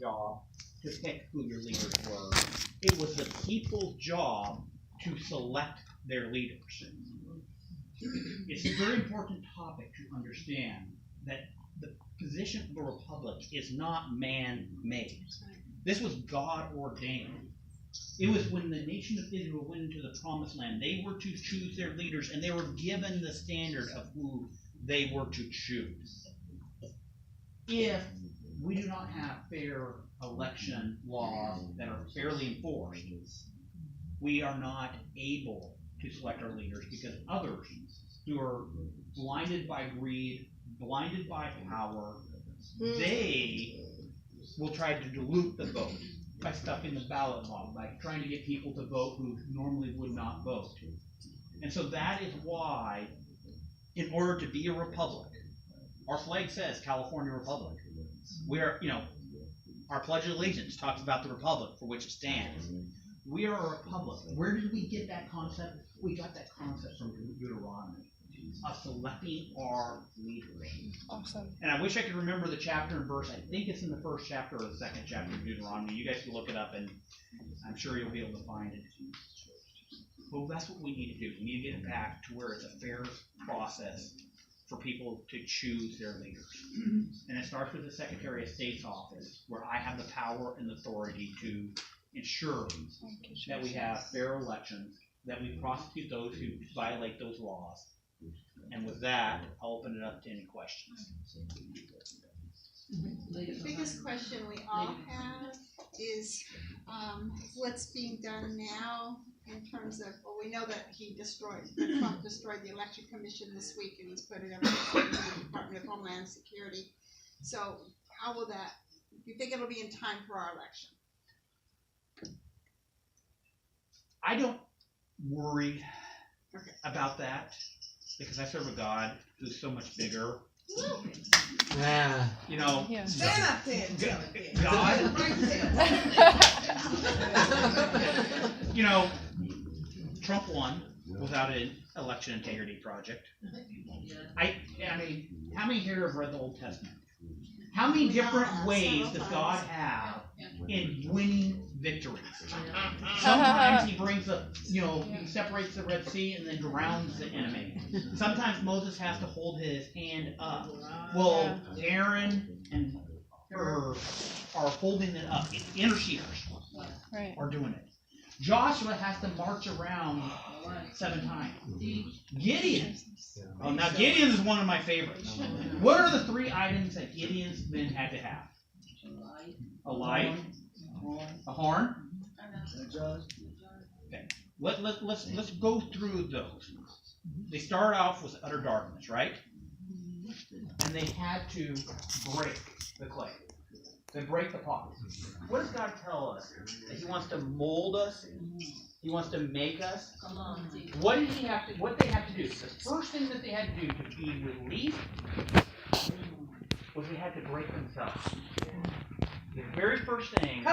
job to pick who your leaders were. It was the people's job to select their leaders. It's a very important topic to understand that the position of a republic is not man-made. This was God-ordained. It was when the nation of Israel went into the promised land, they were to choose their leaders, and they were given the standard of who they were to choose. If we do not have fair election laws that are fairly enforced, we are not able to select our leaders, because others who are blinded by greed, blinded by power, they will try to dilute the vote by stuffing the ballot box, by trying to get people to vote who normally would not vote. And so that is why, in order to be a republic, our flag says California Republic. We are, our Pledge of Allegiance talks about the republic for which it stands. We are a republic. Where did we get that concept? We got that concept from Deuteronomy, of selecting our leaders. Awesome. And I wish I could remember the chapter and verse. I think it's in the first chapter or the second chapter of Deuteronomy. You guys can look it up, and I'm sure you'll be able to find it. Well, that's what we need to do. We need to get it back to where it's a fair process for people to choose their leaders. And it starts with the Secretary of State's office, where I have the power and authority to ensure that we have fair elections, that we prosecute those who violate those laws. And with that, I'll open it up to any questions. The biggest question we all have is what's being done now in terms of, well, we know that Trump destroyed the Election Commission this week, and he's put it in the Department of Homeland Security. So how will that, do you think it'll be in time for our election? I don't worry about that, because I serve a God who's so much bigger. Yeah. Yeah. Stand up there. God, Trump won without an election integrity project. I mean, how many here have read the Old Testament? How many different ways does God have in winning victories? Sometimes he brings he separates the Red Sea and then drowns the enemy. Sometimes Moses has to hold his hand up. Well, Aaron and Hur are holding it up. Interceders are doing it. Joshua has to march around 7 times. Gideon. Oh, now Gideon is one of my favorites. What are the 3 items that Gideon's men had to have? A light, a horn. Okay. Let's go through those. They start off with utter darkness, right? And they had to break the clay. They break the pot. What does God tell us? That He wants to mold us. He wants to make us. What did He have to? What they have to do? The first thing that they had to do to be released was they had to break themselves. The very first thing